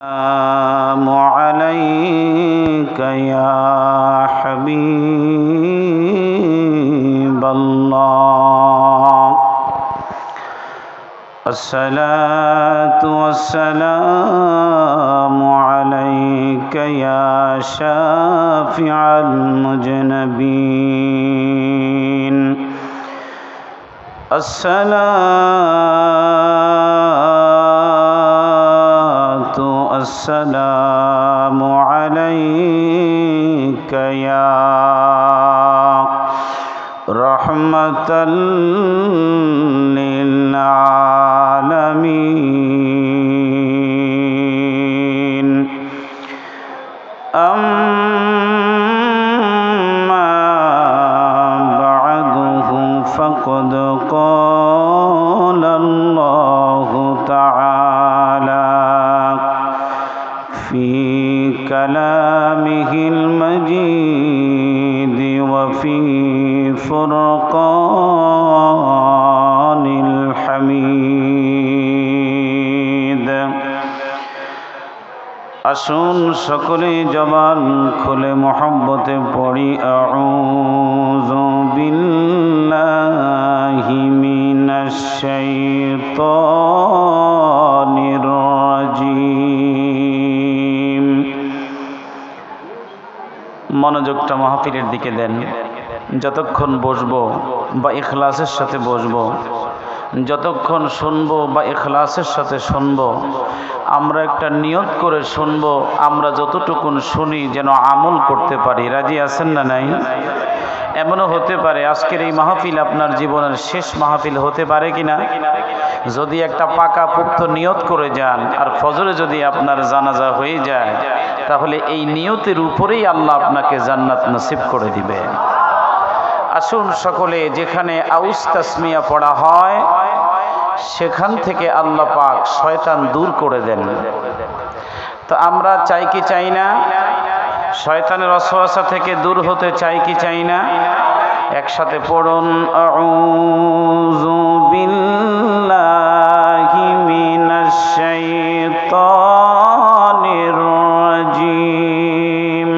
السلام عليك يا حبيب الله الصلاة والسلام عليك يا شافع المذنبين السلام عليك يا رحمة للعالمين أما بعده فقد قال الله تعالى في كلامه المجيد وفي فرقان الحميد আসুন সকলে জবান খুলে মহব্বতে পড়ি আউযু বিল্লাহি মিনাশ শাইতানির রাজিম। মনোযোগটা মাহফিলের দিকে দেন। যতক্ষণ বসবো বা ইখলাসের সাথে বসবো, যতক্ষণ শুনবো বা ইখলাসের সাথে শুনবো, আমরা একটা নিয়ত করে শুনবো, আমরা যতটুকুন শুনি যেন আমল করতে পারি। রাজি আছেন না নাই? এমনও হতে পারে আজকের এই মাহফিল আপনার জীবনের শেষ মাহফিল হতে পারে কিনা। যদি একটা পাকা পুক্ত নিয়ত করে যান আর ফজরে যদি আপনার জানাজা হয়ে যায়, তাহলে এই নিয়তের উপরেই আল্লাহ আপনাকে জান্নাত নসিব করে দিবে। আসুন সকলে, যেখানে আউস তাসমিয়া পড়া হয় সেখান থেকে আল্লাহ পাক শয়তান দূর করে দেন। তো আমরা চাই কি চাই না? শয়তানের ওয়াসওয়াসা থেকে দূর হতে চাই কি চাই না? একসাথে পড়ুন, আউযু বিল্লাহি মিনাশ শাইতানির রাজিম।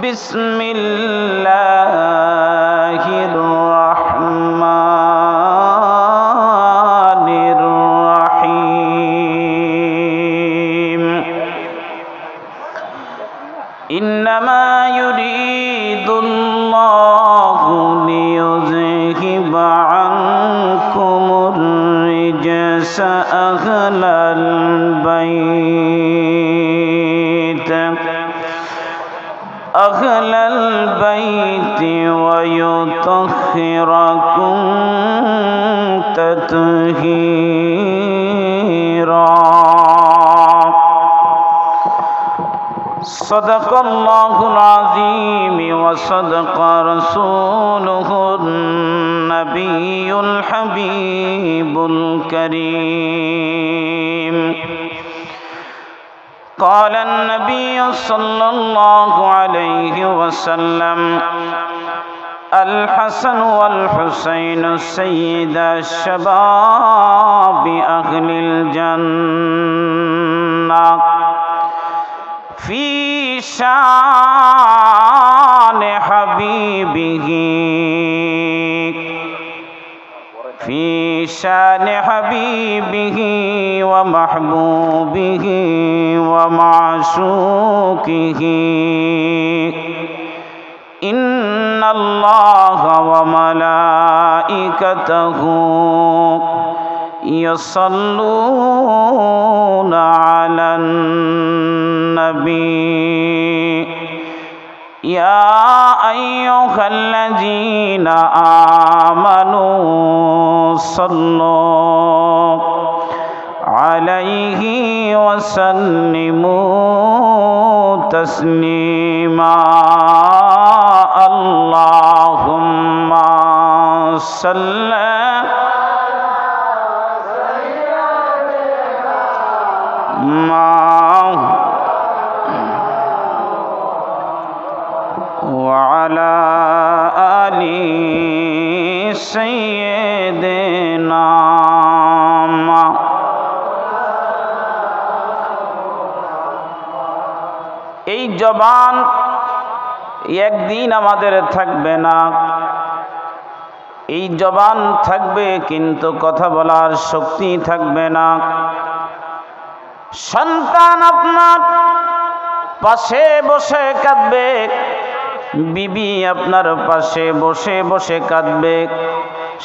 বিসমিল্লাহির রাহমানির রাহিম। ইন্নামা ইউরিদুল্লাহু লিইয়ুযহিবা আনকুমুর রিজসা আহলাল বাইত ويطهركم تطهيرا صدق الله العظيم وصدق رسوله النبي الحبيب الكريم قال النبي صلى الله عليه وسلم الحسن والحسين سيدا الشباب أهل الجنة في شان حبيبه في شان حبيبه ومحبوبه ومعشوقه إن الله وملائكته يصلون على النبي يا أيها الذين آمنوا صلوا عليه وسلموا تسليما اللهم صل وعلى آل سيدنا এই জবান একদিন আমাদের থাকবে না। এই জবান থাকবে কিন্তু কথা বলার শক্তি থাকবে না। সন্তান আপনার পাশে বসে কাঁদবে, বিবি আপনার পাশে বসে বসে কাঁদবে,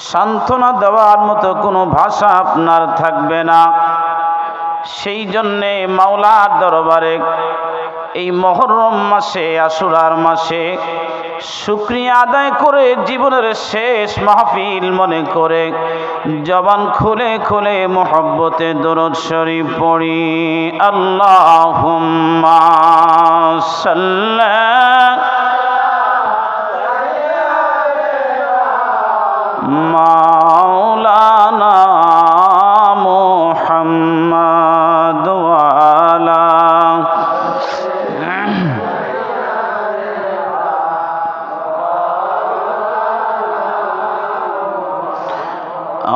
সান্ত্বনা দেওয়ার মতো কোনো ভাষা আপনার থাকবে না। সেই জন্যে মাওলার দরবারে এই মুহররম মাসে, আশুরার মাসে শুকরিয়া আদায় করে জীবনের শেষ মাহফিল মনে করে জবান খুলে খুলে মুহাব্বতে দরুদ শরীফ পড়ি। আল্লাহুম্মা সাল্লি মাওলানা মুহাম্মদ ওয়া আলা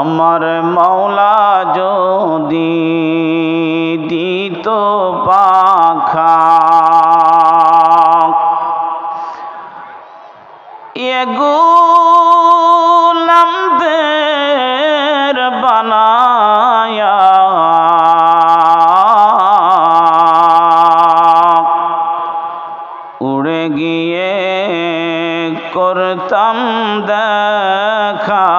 আমার মাওলা যদি দিত পাখা, গোলামদের বানায়া উড়ে গিয়ে করতাম দেখা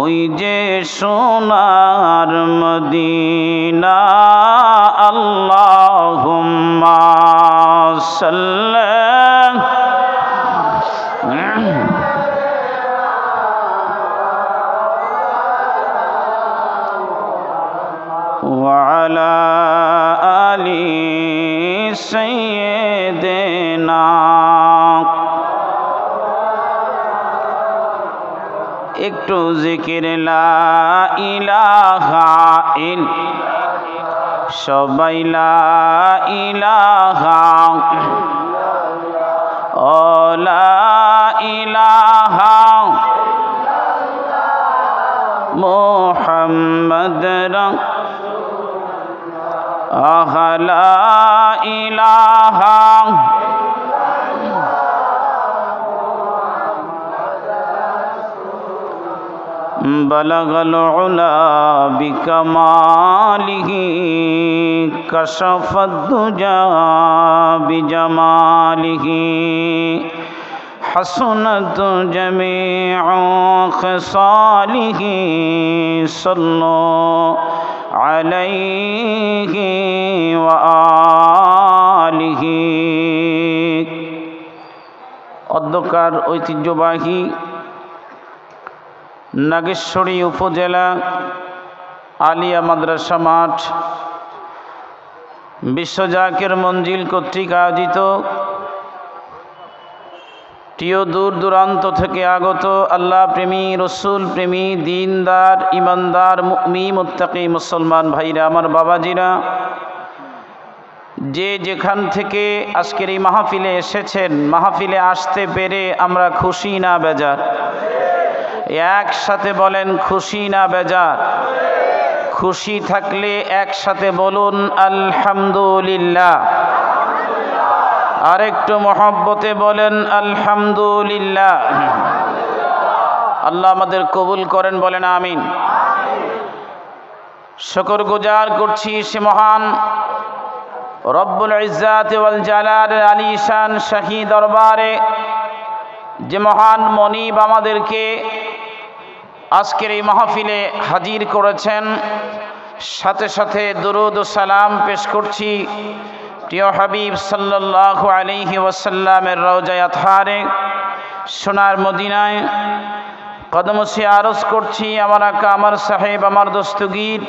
ওই যে সোনার মদিনা। আল্লাহুম্মা সাল্লি ওয়া আলা আলি সাইয়্যিদিনা। একটু জিকির লা ইলাহা ইল্লাল্লাহ, সবাই লা ইলাহা ও লা ইলাহা মুহাম্মদ রাসূলুল্লাহ, লা ইলাহা বলগল উলা বিকমালিহি কশফদ দুজা বিজমালিহি হাসনাত জামিউ খিসালিহি সাল্লু আলাইহি ওয়া আলিহি। অধ্যকার ঐতিহ্যবাহী নাগেশ্বরী উপজেলা আলিয়া মাদ্রাসা মাঠ বিশ্ব জাকির মঞ্জিল কর্তৃক আয়োজিত প্রিয় দূর দূরান্ত থেকে আগত আল্লাহ প্রেমী, রসুল প্রেমী, দিনদার, ইমানদার, মুমিন, মুত্তাকি মুসলমান ভাইরা, আমার বাবাজিরা, যে যেখান থেকে আজকের এই মাহফিলে এসেছেন, মাহফিলে আসতে পেরে আমরা খুশি না বেজার? একসাথে বলেন খুশি না বেজার? খুশি থাকলে একসাথে বলুন আলহামদুলিল্লাহ। আরেকটু মহব্বতে বলেন আলহামদুলিল্লাহ। আল্লাহ আমাদের কবুল করেন, বলেন আমিন। শুকর গুজার করছি সে মহান রব্বুল ইজ্জাত ওয়াল জালাল আলিশান শাহী দরবারে, যে মহান মনিব আমাদেরকে আজকের এই মাহফিলে হাজির করেছেন। সাথে সাথে দরুদ ও সালাম পেশ করছি প্রিয় হাবিব সাল্লাল্লাহু আলাইহি ওয়াসাল্লামের রওজায়ে আতহারে সোনার মদিনায় কদমসি আরজ করছি আমার আকা, আমার সাহেব, আমার দস্তগীর,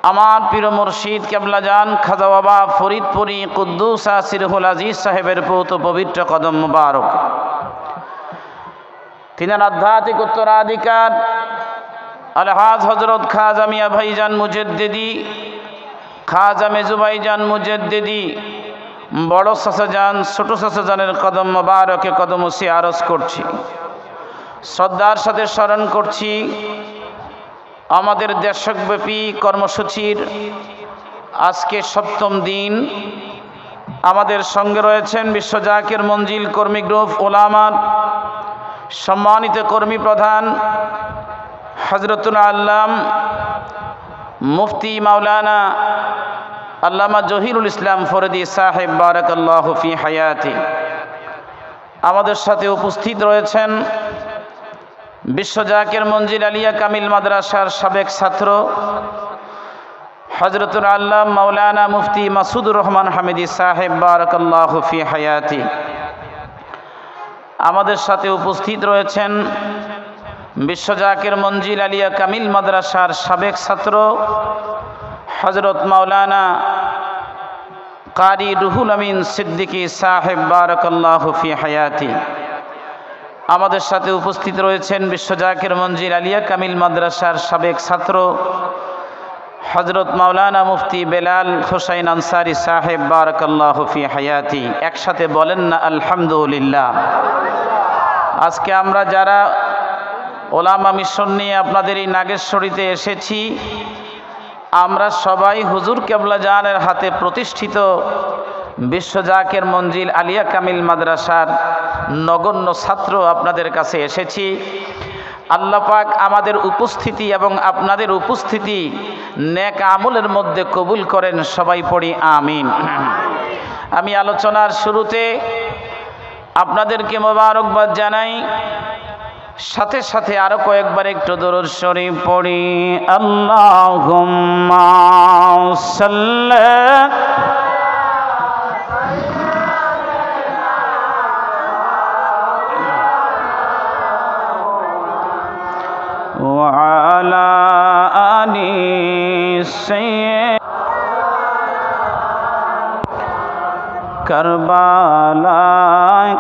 আমার পীর মুর্শিদ কেবলা জান খাজা বাবা ফরিদপুরি কুদ্দুস আসিরুল আজিজ সাহেবের পৌত পবিত্র কদম মুবারক। তিনার আধ্যাত্মিক উত্তরাধিকার আলহাজ হজরত খাজা মিয়া ভাইজান মুজদ্দিদি, খাজা মেজু ভাইজান মুজদ্দিদি, বড় চাচাজান ছোট চাচাজানের কদম মুবারকে কদমসি আরজ করছি। শ্রদ্ধার সাথে স্মরণ করছি আমাদের দেশব্যাপী কর্মসূচির আজকে সপ্তম দিন আমাদের সঙ্গে রয়েছেন বিশ্ব জাকির মঞ্জিল কর্মী গ্রুপ ওলামার সম্মানিত কর্মী প্রধান হযরতুল আল্লাম মুফতি মাওলানা আল্লামা জহিরুল ইসলাম ফরিদী সাহেব বারাকাল্লাহু ফি হায়াতি। আমাদের সাথে উপস্থিত রয়েছেন বিশ্ব জাকির মঞ্জিল আলিয়া কামিল মাদ্রাসার সাবেক ছাত্র হযরতুল আল্লাম মাওলানা মুফতি মাসুদুর রহমান হামিদি সাহেব বারাকাল্লাহু ফি হায়াতি। আমাদের সাথে উপস্থিত রয়েছেন বিশ্ব জাকির মঞ্জিল আলিয়া কামিল মাদ্রাসার সাবেক ছাত্র হযরত মাওলানা কারি রুহুল আমিন সিদ্দিকী সাহেব বারাকাল্লাহু ফি হায়াতি। আমাদের সাথে উপস্থিত রয়েছেন বিশ্ব জাকির মঞ্জিল আলিয়া কামিল মাদ্রাসার সাবেক ছাত্র হযরত মাওলানা মুফতি বেলাল হোসাইন আনসারী সাহেব বারাকাল্লাহু ফি হায়াতি। একসাথে বলেন না আলহামদুলিল্লাহ। আজকে আমরা যারা ওলামা মিশন নিয়ে আপনাদের এই নাগেশ্বরীতে এসেছি, আমরা সবাই হুজুর কেবলা জানের হাতে প্রতিষ্ঠিত বিশ্ব জাকির মঞ্জিল আলিয়া কামিল মাদ্রাসার নগণ্য ছাত্র আপনাদের কাছে এসেছি। আল্লাহ পাক আমাদের উপস্থিতি এবং আপনাদের উপস্থিতি নেক আমলের মধ্যে কবুল করেন, সবাই পড়ি আমিন। আমি আলোচনার শুরুতে আপনাদেরকে মোবারকবাদ জানাই, সাথে সাথে আরো কয়েকবার একটু দরুদ শরীফ পড়ি। আল্লাহুম্মা সাল্লি ওয়া আলা আলি কারবালায়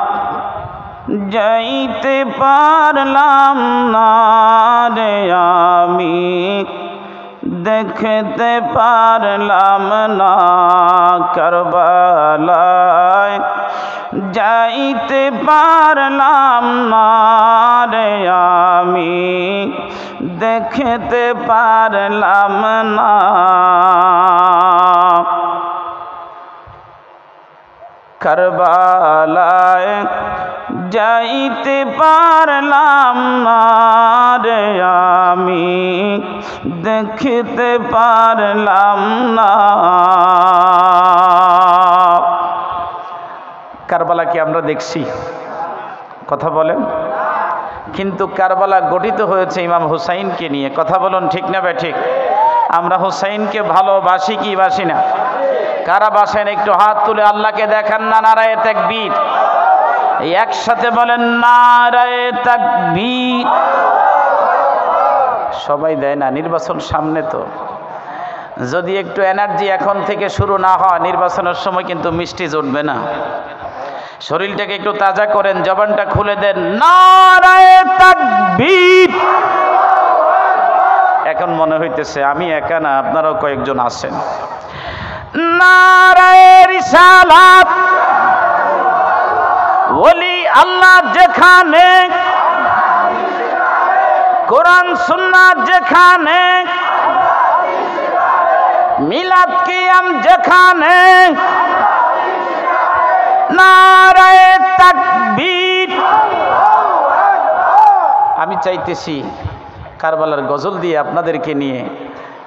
যাইতে পারলাম না রে আমি, দেখতে পারলাম না কারবালায় যাইতে পারলাম না রে আমি, দেখতে পারলাম না। কারবালায় যাইতে পারলাম না রে আমি, দেখতে পারলাম না। কারবালা কি আমরা দেখছি? কথা বলেন। কিন্তু কারবালা গঠিত হয়েছে ইমাম হুসাইনকে নিয়ে। কথা বলুন ঠিক না ঠিক? আমরা হুসাইনকে ভালোবাসি কি বাসি না? কারা বাসেন একটু হাত তুলে আল্লাহকে দেখান না। নারায়ে তাকবীর। একসাথে বলেন নারায়ে তাকবীর। সবাই দেয় না, নির্বাচন সামনে তো। যদি একটু এনার্জি এখন থেকে শুরু না হয়, নির্বাচনের সময় কিন্তু মিষ্টি জুটবে না। শরীরটাকে একটু তাজা করেন, জবানটা খুলে দেন, নারায়ে তাকবীর। এখন মনে হইতেছে আমি একা না, আপনারাও কয়েকজন আছেন। নারায়ে রিসালাত। ওলি আল্লাহ যেখানে, কোরআন সুন্নাত যেখানে, মিলাদ কিয়াম যেখানে, নারায়ে তাকবীর। আমি চাইতেছি কারবালার গজল দিয়ে আপনাদেরকে নিয়ে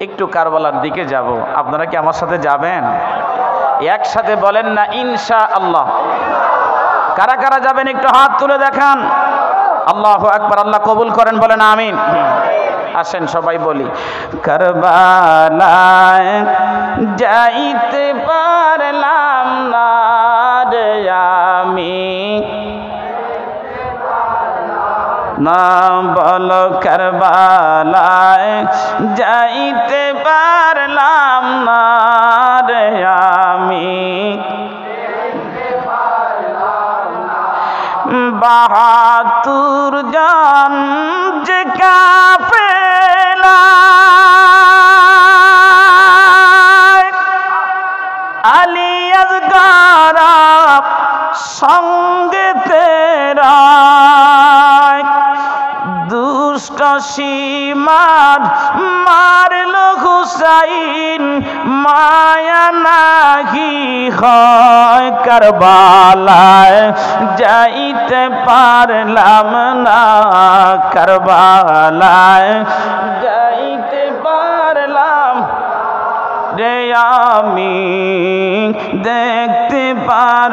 একটু কারবালার দিকে যাব। আপনারা কি আমার সাথে যাবেন? একসাথে বলেন না ইনশাআল্লাহ। কারা কারা যাবেন একটু হাত তুলে দেখান। আল্লাহু আকবার। আল্লাহ কবুল করেন, বলেন আমিন। আসেন সবাই বলি, কারবালায় যাইতে পারলাম না রে আমি, না বলো কারবালায় যাইতে পারলাম না রে আমি, 72 জন যে কাফেলা আলী আজগর সঙ্গে তেরা দুষ্ট সীমার মারল হুসাইন মায়া নাহি হয় কারবালায় যাইতে পারলাম না কারবালায় যাইতে পারলাম রে আমি দেখতে পার।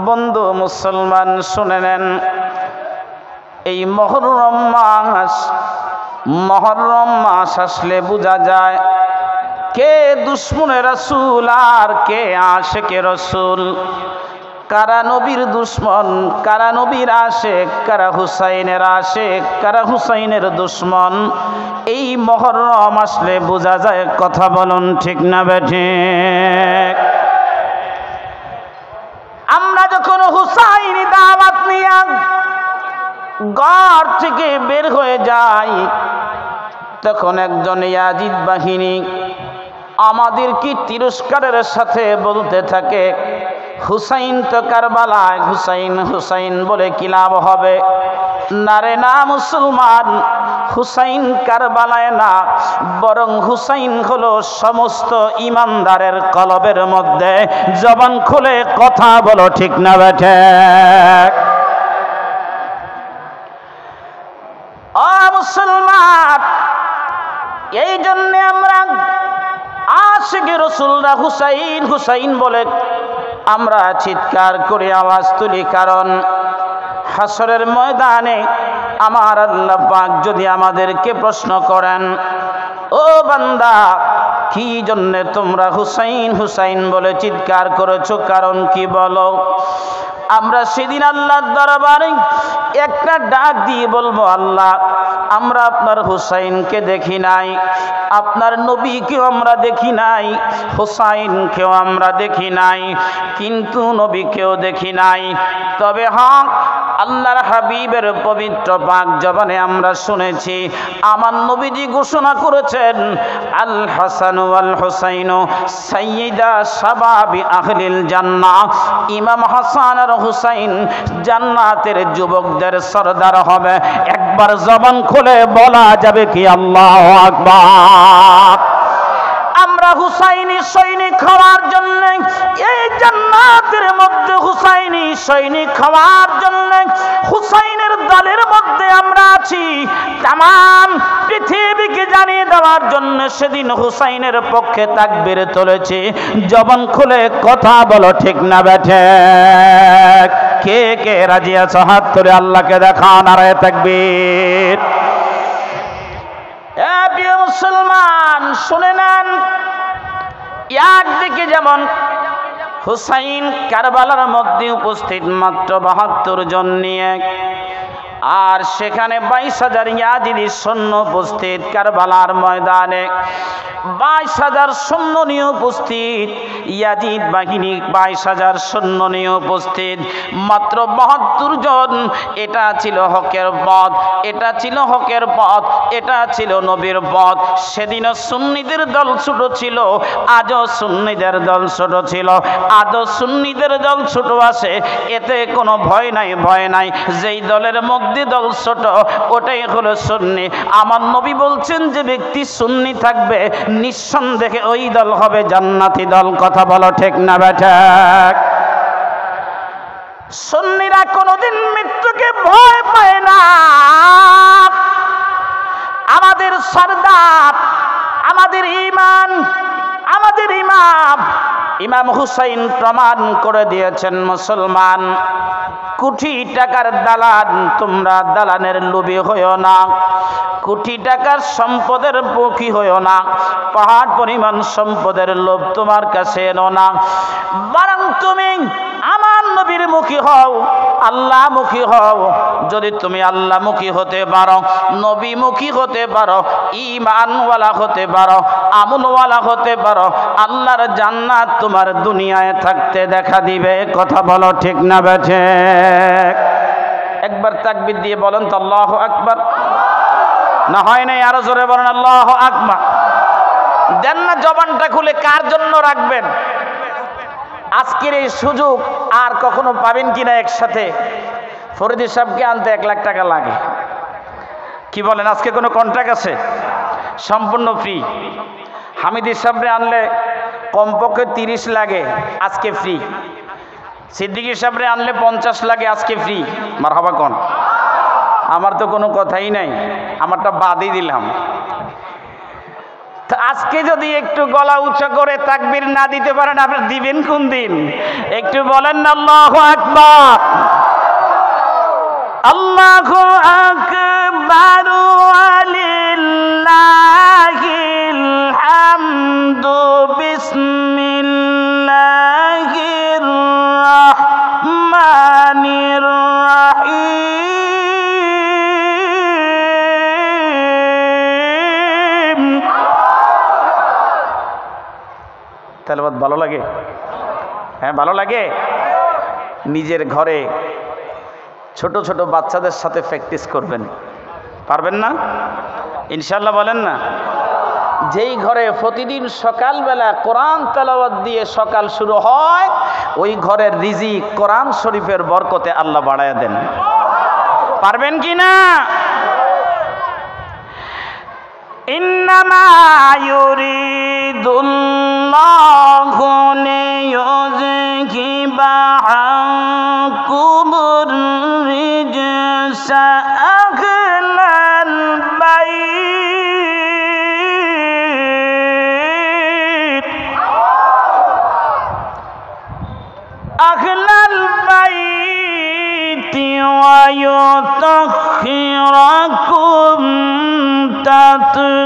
বন্ধু মুসলমান শুনে নেন, এই মুহররম মাস আসলে বোঝা যায় কে দুশ্মনে রাসূল আর কে আশিকে রাসূল, কারা নবীর দুশ্মন, কারা নবীর আশিক, কারা হুসাইনের আশিক, কারা হুসাইনের দুশ্মন। এই মুহররম আসলে বোঝা যায়। কথা বলুন ঠিক না বেঠিক? আমরা যখন হুসাইনি দাওয়াত নিয়ে ঘর থেকে বের হয়ে যাই, তখন একজন ইয়াজিদ বাহিনী আমাদের কি তিরস্কারের সাথে বলতে থাকে, হুসাইন তো কারবালায়, হুসাইন হুসাইন বলে কি লাভ হবে? না রে না মুসলমান, হুসাইন কারবালায় না, বরং হুসাইন হলো সমস্ত ইমানদারের কলবের মধ্যে। জবান খুলে কথা বলো ঠিক না বেঠে? ও মুসলমান, এই জন্য আমরা আশিকে রাসূলরা হুসাইন হুসাইন বলে আমরা চিৎকার করে আওয়াজ তুলি। কারণ হাসরের ময়দানে আমার আল্লাহ পাক যদি আমাদেরকে প্রশ্ন করেন, ও বান্দা কি জন্য তোমরা হুসাইন হুসাইন বলে চিৎকার করেছো, কারণ কি বলো? আমরা সেদিন আল্লাহর দরবারে একটা ডাক দিয়ে বলবো, আল্লাহ আমরা আপনার হুসাইনকে দেখি নাই, আপনার নবীকেও আমরা দেখি নাই, হুসাইনকেও আমরা দেখি নাই, কিন্তু নবীকেও দেখি নাই। তবে হ্যাঁ, আল্লাহর হাবিবের পবিত্র পাক জবানে আমরা শুনেছি, আমার নবীজি ঘোষণা করেছেন, আল হাসান ওয়াল হুসাইন সাইয়্যিদা শাবাবি আহলিল জান্নাহ। ইমাম হাসান আর হুসাইন জান্নাতের যুবকদের সরদার হবে। একবার জবান খুলে বলা যাবে কি আল্লাহু আকবার? আমরা হুসাইনি সৈনিক হওয়ার জন্য, এই জান্নাতের মধ্যে হুসাইনি সৈনিক হওয়ার জন্য, হুসাইনের দলের মধ্যে আমরা আছি। তামাম পৃথিবীকে জানিয়ে দেওয়ার জন্য সেদিন হুসাইনের পক্ষে তাকবীর তুলেছি। জবান খুলে কথা বলো ঠিক না বেঠে? কে কে রাজি আছো? হাত তুলে আল্লাহকে দেখান। নারায়ে তাকবীর। প্রিয় মুসলমান শুনে নেন, একদিকে যেমন হুসাইন কারবালার মধ্যে উপস্থিত মাত্র ৭২ জন নিয়ে, আর সেখানে ২২,০০০ ইয়াজিদি সৈন্য উপস্থিত কারবালার ময়দানে। ২২,০০০ সৈন্য নিয়ে উপস্থিত ইয়াজিদ বাহিনী, ২২,০০০ সৈন্য নিয়ে উপস্থিত মাত্র ৭২ জন। এটা ছিল হকের পথ, এটা ছিল হকের পথ, এটা ছিল নবীর পথ। সেদিনও সুন্নিদের দল ছোট ছিল, আজও সুন্নিদের দল ছোট ছিল, আজও সুন্নিদের দল ছোট আছে। এতে কোনো ভয় নাই, ভয় নাই। যেই দলের মধ্যে দল ছোট ওটাই হলো সুন্নি। আমার নবী বলছেন, যে ব্যক্তি সুন্নি থাকবে নিঃসন্দেহে ওই দল হবে জান্নাতি দল। কথা বলো ঠিক না বেঠিক? সুন্নিরা কোনোদিন মৃত্যুকে ভয় পায় না। আমাদের সরদার, আমাদের ইমান, আমাদের ইমাম হুসাইন প্রমাণ করে দিয়েছেন, মুসলমান কোটি টাকার দালান, তোমরা দালানের লোভী হইও না, কোটি টাকার সম্পদের মুখী হইও না, পাহাড় পরিমাণ সম্পদের লোভ তোমার কাছে এনো না। বরং তুমি আমার নবীর মুখী হও, আল্লাহ মুখী হও। যদি তুমি আল্লাহ মুখী হতে পারো, নবী মুখী হতে পারো, ঈমানওয়ালা হতে পারো, আমলওয়ালা হতে পারো, আল্লাহর জান্নাত তোমার দুনিয়ায় থাকতে দেখা দিবে। কথা বলো ঠিক না বেঠিক? একবার তাকবীর দিয়ে বলেন তো আল্লাহু আকবার। না হয় নাই? আরো জোরে বলেন আল্লাহু আকবার। দেন না জবানটা খুলে, কার জন্য রাখবেন? আজকের এই সুযোগ আর কখনো পাবেন কিনা? একসাথে ফরিদি সাহেবকে আনতে 1 লাখ টাকা লাগে। কি বলেন? আজকে কোনো কন্ট্রাক্ট আছে? সম্পূর্ণ ফ্রি। হামিদি সাহেবরে আনলে কমপক্ষে 30 লাগে, আজকে ফ্রি। সিদ্দিকী সাহেবরে আনলে 50 লাগে, আজকে ফ্রি। মারহাবা কোন? আমার তো কোনো কথাই নাই, আমারটা বাদই দিলাম। আজকে যদি একটু গলা উঁচা করে তাকবীর না দিতে পারেন, আপনি দিবেন কোন দিন? একটু বলেন না আল্লাহু আকবার। আল্লাহু আকবার ওয়ালিল্লাহিল হামদু বিসমিল্লাহির রাহমানির রাহিম। তেলাওয়াত ভালো লাগে? হ্যাঁ, ভালো লাগে। নিজের ঘরে ছোট ছোট বাচ্চাদের সাথে প্র্যাকটিস করবেন, পারবেন না? ইনশাআল্লাহ বলেন না? যেই ঘরে প্রতিদিন সকালবেলা কোরআন তেলাওয়াত দিয়ে সকাল শুরু হয়, ওই ঘরের রিজিক কোরআন শরীফের বরকতে আল্লাহ বাড়ায়া দেন। পারবেন কি না? ইন্নামা ইউরিদুল্লাহু লিইয়ুযহিবা আনকুমুর রিজসা আহলাল বাইত ওয়া ইউতাহহিরাকুম তাতহীরা।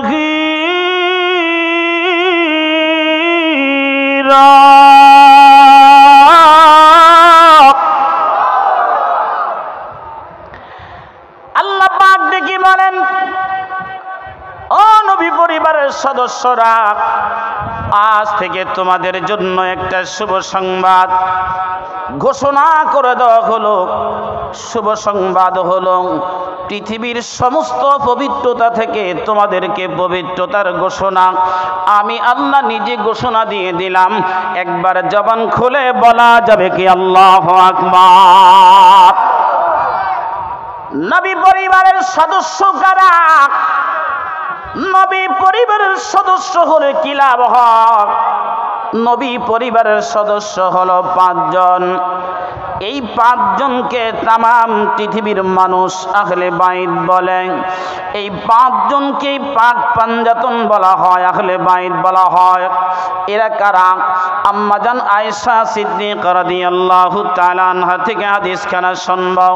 আল্লাহ পাক দেখি বলেন, ও নবী পরিবারের সদস্যরা, আজ থেকে তোমাদের জন্য একটা শুভ সংবাদ ঘোষণা করে দেওয়া হলো। শুভ সংবাদ হলো, পৃথিবীর সমস্ত পবিত্রতা থেকে তোমাদেরকে পবিত্রতার ঘোষণা আমি আল্লাহ নিজে ঘোষণা দিয়ে দিলাম। একবার জবান খুলে বলা যাবে কি আল্লাহু আকবার? নবী পরিবারের সদস্য কারা? নবী পরিবারের সদস্য হলে কি লাভ হয়? নবী পরিবারের সদস্য হলো 5 জন। এই 5 জনকে তামাম পৃথিবীর মানুষ আহলে বাইত বলে। এই 5 জনকে পাক পাঞ্জাতন বলা হয়, আহলে বাইত বলা হয়। এরা কারা? আম্মাজান আয়েশা সিদ্দিকা রাদিয়াল্লাহু তাআলা আনহা থেকে হাদিসখানা শুনবো।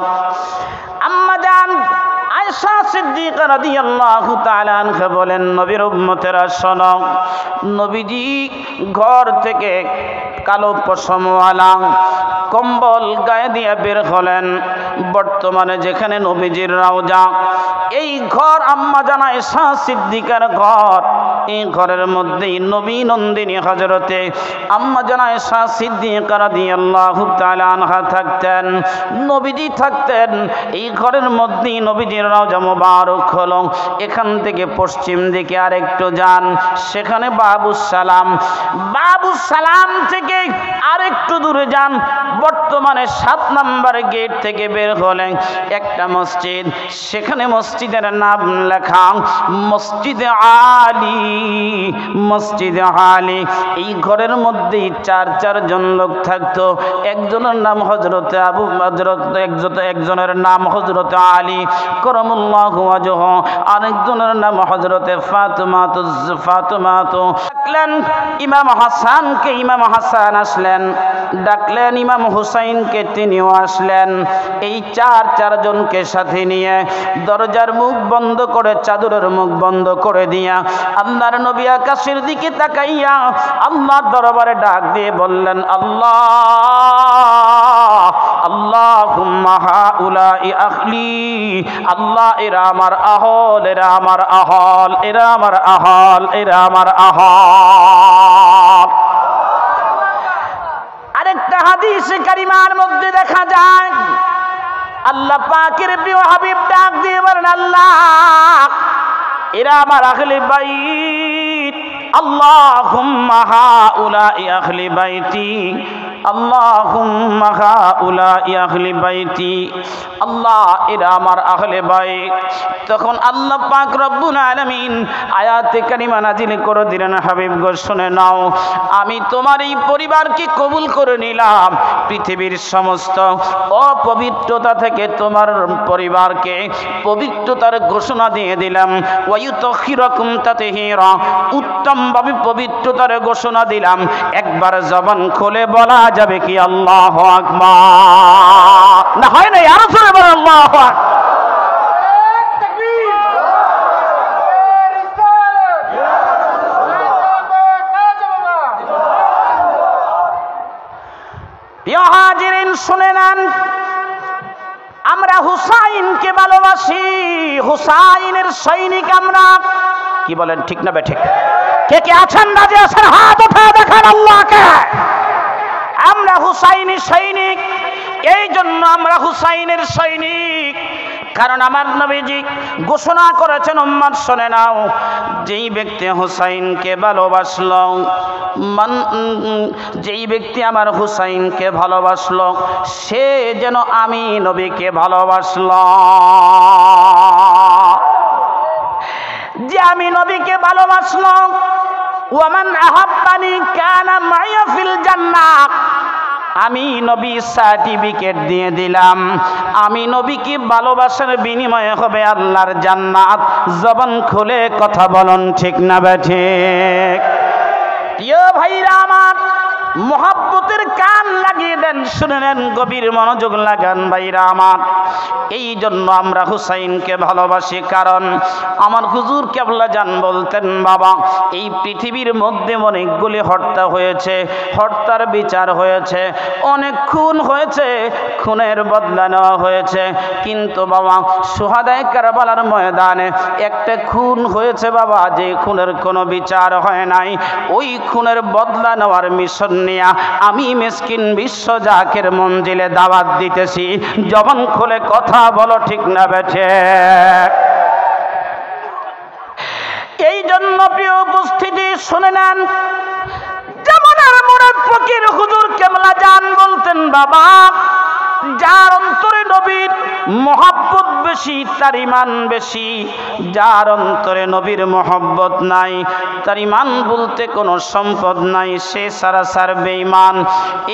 আম্মাজান আয়েশা সিদ্দিকা রাদিয়াল্লাহু তাআলা আনহা বলেন, নবীর উম্মতেরা শোনো, নবীজি ঘর থেকে কালো পশমওয়ালা কম্বল গায়ে দিয়ে বের হলেন। বর্তমানে যেখানে নবীজির রওজা, এই ঘর আম্মাজান আয়েশা সিদ্দিকার ঘর। এই ঘরের মধ্যেই নবী নন্দিনী হযরতে আম্মাজান আয়েশা সিদ্দিকা রাদিয়াল্লাহু তাআলা আনহা থাকতেন, নবীজি থাকতেন। এই ঘরের মধ্যেই নবীজির রওজা মোবারক হলো। এখান থেকে পশ্চিম দিকে আরেকটু যান, সেখানে বাবুস সালাম। বাবুস সালাম থেকে আরেকটু দূরে যান, বর্তমানে 7 নম্বর গেট থেকে বের হলেন একটা মসজিদ, সেখানে মসজিদের নাম লেখা মসজিদে আলী। মসজিদে আলী। এই ঘরের মধ্যেই 4 জন লোক থাকতো। একজনের নাম হযরতে আবু একজনের নাম হযরতে আলী করমুল্লাহু ওয়াজহু, আরেকজনের নাম হযরতে ফাতিমা। ডাকলেন ইমাম হাসানকে, ইমাম হাসান আসলেন। ডাকলেন ইমাম হুসাইনকে, তিনিও আসলেন। এই 4 জনকে সাথে নিয়ে দরজার মুখ বন্ধ করে, চাদরের মুখ বন্ধ করে দিয়া আল্লাহর নবী আকাশের দিকে তাকাইয়া আল্লাহর দরবারে ডাক দিয়ে বললেন, আল্লাহ আল্লাহুম্মা হাউলাই আহলি। আল্লাহ, এরা আমার আহল, এরা আমার আহল, এরা আমার আহল, এরা আমার আহল। আরেকটা হাদিসে কারিমার মধ্যে দেখা যায় আল্লাহ পাকের প্রিয় হাবিব ডাক দিয়ে বলেন, আল্লাহ এরা আমার আহলে বাইত। আল্লাহুম্মা হাউলাই আহলি বাইতি আল্লাহুম্মা হাউলাই আহলি বাইতি, আল্লাহ এরা আমার আহলে বাইত। তখন আল্লাহ পাক রব্বুল আলামিন আয়াতে কারিমা নাজিল করে দিলেন, হাবিব গো শুনে নাও, আমি তোমার এই পরিবারকে কবুল করে নিলাম, পৃথিবীর সমস্ত অপবিত্রতা থেকে তোমার পরিবারকে পবিত্রতার ঘোষণা দিয়ে দিলাম। ওয়ায়ুতখিরাকুম তাতহীরা, উত্তমভাবে পবিত্রতার ঘোষণা দিলাম। একবার জবান খুলে বলা যাবে কি আল্লাহু আকবার? না হয় না, আরো জোরে বলেন আল্লাহু আকবার। হাজিরিন শুনে নেন, আমরা হুসাইনকে ভালোবাসি, হুসাইনের সৈনিক আমরা। কি বলেন, ঠিক না বেঠিক? কে কে আছেন রাজি আছেন? হাত উঠায় দেখান আল্লাহকে। আমরা হুসাইনের সৈনিক। এই জন্য আমরা হুসাইনের সৈনিক, কারণ আমার নবীজি ঘোষণা করেছেন, উম্মত শুনে নাও, যেই ব্যক্তি হুসাইনকে ভালোবাসলো, যেই ব্যক্তি আমার হুসাইনকে ভালোবাসলো, সে যেন আমি নবীকে ভালোবাসলো। যে আমি নবীকে ভালোবাসলো, ওয়ামান আহাব্বানি কানা মাইয়া ফিল জান্নাহ, আমি নবী সার্টিফিকেট দিয়ে দিলাম, আমি নবীকে ভালোবাসার বিনিময়ে হবে আল্লাহর জান্নাত। জবান খুলে কথা বলুন, ঠিক না বেঠিক? প্রিয় ভাইরা আমার, মোহাব্বতের কান লাগিয়ে দেন, শুনে নেন, গভীর মনোযোগ লাগান ভাইরা আমার। এই জন্য আমরা হুসাইনকে ভালোবাসি, কারণ আমার হুজুর কেবলা জান বলতেন, বাবা এই পৃথিবীর মধ্যে অনেকগুলি হত্যা হয়েছে, হত্যার বিচার হয়েছে, অনেক খুন হয়েছে, খুনের বদলা নেওয়া হয়েছে, কিন্তু বাবা শুহাদায়ে কারবালার ময়দানে একটা খুন হয়েছে বাবা, যে খুনের কোনো বিচার হয় নাই, ওই খুনের বদলা নেওয়ার মিশন নিয়ে আমি মিসকিন বিশ্ব জাকের মঞ্জিলে দাওয়াত দিতেছি। জবান খুলে কথা বলো, ঠিক না বেঠে? এই জন্য প্রিয় উপস্থিতি শুনে নেন, জামানার মুরাদ ফকির হুজুর কেবলা জান বলতেন, বাবা যার অন্তরে নবীর মহব্বত বেশি তার ঈমান বেশি, যার অন্তরে নবীর মহব্বত নাই তার ঈমান বলতে কোনো সম্পদ নাই, সে সারাসার বেঈমান।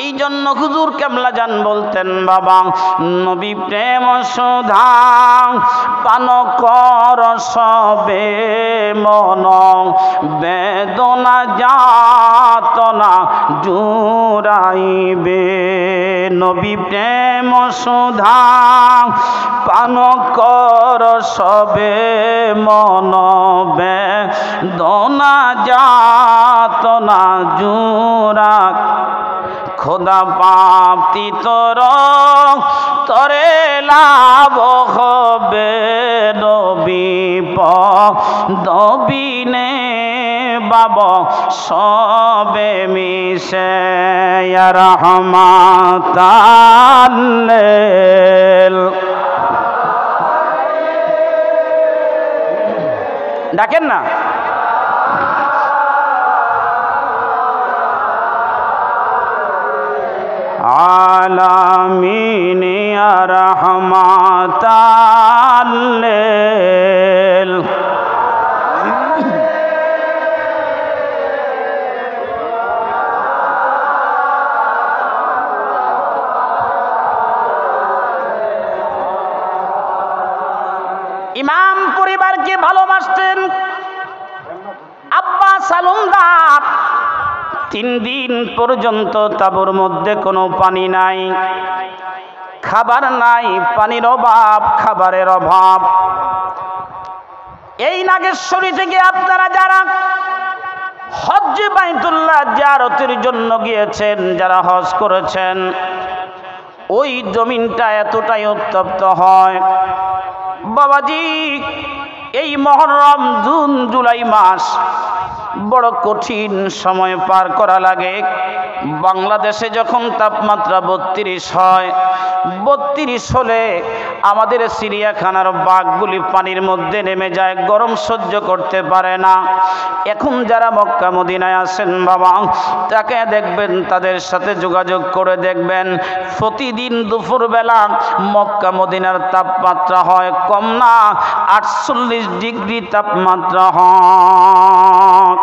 এই জন্য হুজুর কেবলা জান বলতেন, বাবা নবী প্রেম সুধা পান কর সবে মন, বেদনা যাতনা জুড়াইবে, নবী প্রেম সুধা পান কর সবে মন, বেদনা যাতনা জুড়া, খোদা প্রাপ্তি তোর তরে লাভ হবে, নবী পদবিনে বাব সবে মিশে, ইয়া রাহমাতাল লিল। ডাকেন না, আলামিন ইয়া রাহমাতাল লিল। ইমাম পরিবারকে ভালোবাসতেন। আব্বা সালুমদার 3 দিন পর্যন্ত তাঁবুর মধ্যে কোনো পানি নাই, খাবার নাই, পানির অভাব, খাবারের অভাব। এই নাগেশ্বরী থেকে আপনারা যারা হজ্জে বাইতুল্লাহ জিয়ারতের জন্য গিয়েছেন, যারা হজ করেছেন, ওই জমিনটা এতটাই উত্তপ্ত হয় বাবাজি, এই মুহররম, জুন, জুলাই মাস বড় কঠিন সময় পার করা লাগে। বাংলাদেশে যখন তাপমাত্রা 32 হয়, 32 হলে আমাদের চিড়িয়াখানার বাঘগুলি পানির মধ্যে নেমে যায়, গরম সহ্য করতে পারে না। এখন যারা মক্কা মদিনায় আছেন বাবা, তাকে দেখবেন, তাদের সাথে যোগাযোগ করে দেখবেন, প্রতিদিন দুপুরবেলা মক্কা মদিনার তাপমাত্রা হয় কম না 48 ডিগ্রি তাপমাত্রা হয়।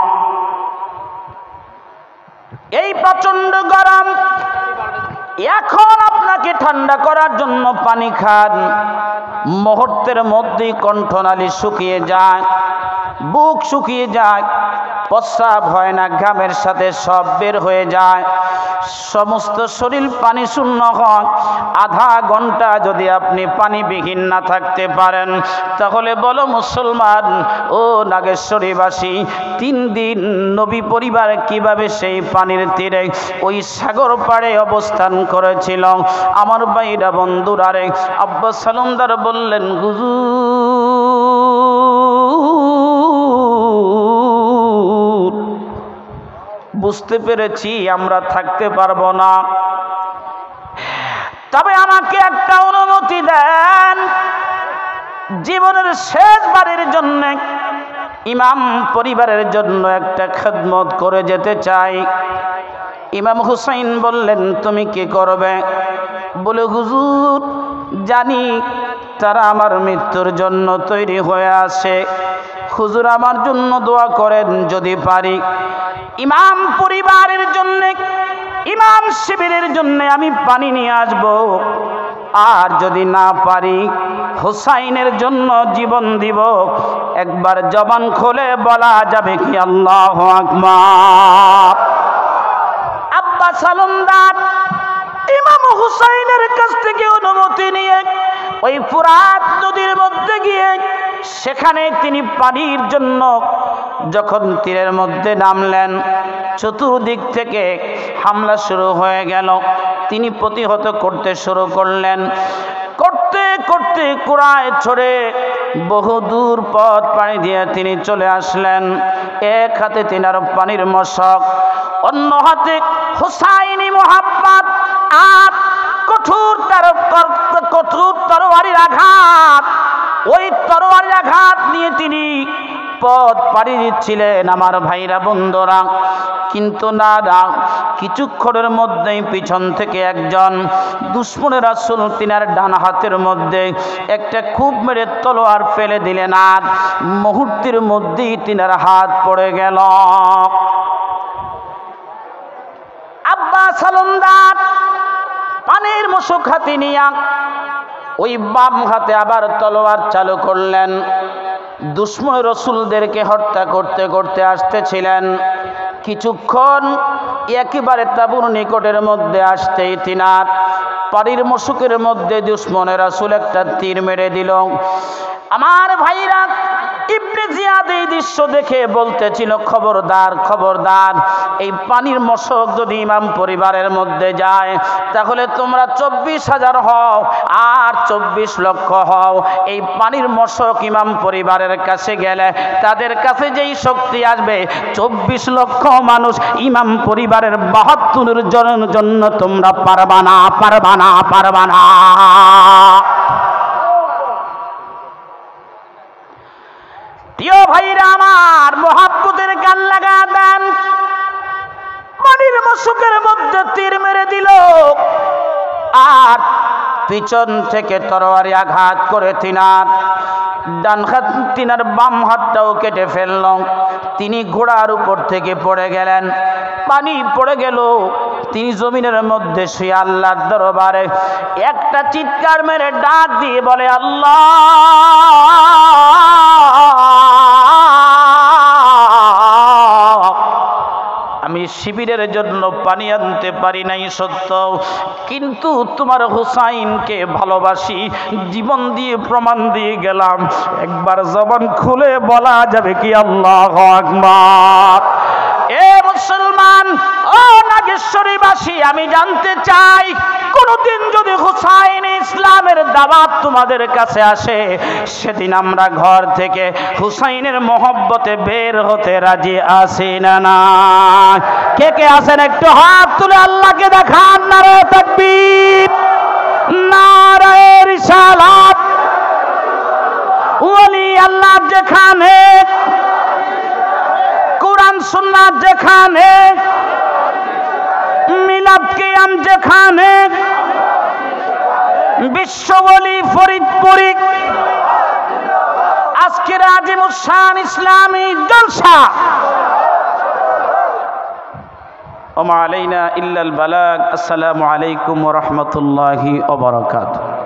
এই প্রচন্ড গরম, এখন আপনাকে ঠান্ডা করার জন্য পানি খান, মুহূর্তের মধ্যেই কণ্ঠনালী শুকিয়ে যায়, বুক শুকিয়ে যায়, প্রস্রাব হয় না, ঘামের সাথে সব বের হয়ে যায়, সমস্ত শরীর পানি শূন্য হয়। আধা ঘন্টা যদি আপনি পানিবিহীন না থাকতে পারেন, তাহলে বলো মুসলমান ও নাগেশ্বরীবাসী, 3 দিন নবী পরিবার কিভাবে সেই পানির তীরে ওই সাগর পাড়ে অবস্থান করেছিল। আমার ভাইরা বন্ধুরা রে, আব্বা সালুমদার বললেন, হুজুর বুঝতে পেরেছি আমরা থাকতে পারবো না, তবে আমাকে একটা অনুমতি দেন, জীবনের শেষ বারের জন্য ইমাম পরিবারের জন্য একটা খেদমত করে যেতে চাই। ইমাম হুসাইন বললেন, তুমি কি করবে? বলে, হুজুর জানি তারা আমার মৃত্যুর জন্য তৈরি হয়ে আসে, হুজুর আমার জন্য দোয়া করেন, যদি পারি ইমাম পরিবারের জন্য, ইমাম শিবিরের জন্য আমি পানি নিয়ে আসব, আর যদি না পারি হুসাইনের জন্য জীবন দিব। একবার জবান খুলে বলা যাবে কি আল্লাহু আকবার? আব্বা সালুমদার ইমাম হুসাইনের কাছ থেকে অনুমতি নিয়ে ওই ফুরাত নদীর মধ্যে গিয়ে সেখানে তিনি পানির জন্য যখন তীরের মধ্যে নামলেন, চতুর্দিক থেকে হামলা শুরু হয়ে গেল। তিনি প্রতিহত করতে শুরু করলেন, করতে করতে কুড়ায় ছড়ে বহু দূর পথ পাড়ি দিয়ে তিনি চলে আসলেন। এক হাতে তিনার পানির মশক, অন্য হাতে হুসাইনি মোহাব্বত আর কঠোর তরবারির আঘাত। ওই তরবারির আঘাত নিয়ে তিনি পথ পাড়ি দিচ্ছিলেন আমার ভাইরা বন্ধুরা। কিন্তু না, কিছুক্ষণের মধ্যেই পিছন থেকে একজন দুশমনে রাসূল তিনার ডান হাতের মধ্যে একটা খুব মেরে তলোয়ার ফেলে দিলেন, আর মুহূর্তের মধ্যেই তিনার হাত পড়ে গেল। আব্বা সালুমদার পানির মশক হাতে নিয়া ওই বাম হাতে আবার তলোয়ার চালু করলেন। দুশমন রসুলদেরকে হত্যা করতে করতে আসতেছিলেন। কিছুক্ষণ একেবারে তাঁবুর নিকটের মধ্যে আসতেই তিনার পানির মশকের মধ্যে দুশমনের রাসূল একটা তীর মেরে দিল। আমার ভাইরা, ইবনে জিয়াদ এই দৃশ্য দেখে বলতেছিল, খবরদার খবরদার, এই পানির মশক যদি ইমাম পরিবারের মধ্যে যায় তাহলে তোমরা 24,000 হও আর 24 লক্ষ হও। এই পানির মশক ইমাম পরিবারের কাছে গেলে তাদের কাছে যেই শক্তি আসবে, 24 লক্ষ মানুষ ইমাম পরিবারের 72 জনের জন্য তোমরা পারবা না, পারবা না, পারবা না। প্রিয় ভাইরা আমার, মোহাব্বতের গান লাগা দেন। পানির মশকের মধ্যে তীর মেরে দিল, আর পিছন থেকে তরবারি আঘাত করে তিনার ডান হাত, তিনার বাম হাতটাও কেটে ফেলল। তিনি ঘোড়ার উপর থেকে পড়ে গেলেন, পানি পড়ে গেল। তিনি জমিনের মধ্যে শুয়ে আল্লাহর দরবারে একটা চিৎকার মেরে ডাক দিয়ে বলে, আল্লাহ, আমি শিবিরের জন্য পানি আনতে পারি নাই সত্য, কিন্তু তোমার হুসাইনকে ভালোবাসি, জীবন দিয়ে প্রমাণ দিয়ে গেলাম। একবার জবান খুলে বলা যাবে কি আল্লাহু আকবার? এ মুসলমান ও নাগেশ্বরীবাসী, আমি জানতে চাই, কোন কোনোদিন যদি হুসাইন ইসলামের দাওয়াত তোমাদের কাছে আসে, সেদিন আমরা ঘর থেকে হুসাইনের মহব্বতে বের হতে রাজি আছি না না? কে কে আছেন একটু হাত তুলে আল্লাহকে দেখান। নারে তাকবীর, নারে রিসালাত। ওলি আল্লাহ যেখানে, কোরআন সুন্নাত যেখানে, মিলাদ কিয়াম যেখানে, বিশ্ব ওলি ফরিদপুরি আজকের আজিমুস শান ইসলামী জলসা। ওয়া মা আলাইনা ইল্লাল বালাগ। আসসালামু আলাইকুম ওয়া রাহমাতুল্লাহি ওয়া বারাকাতুহু।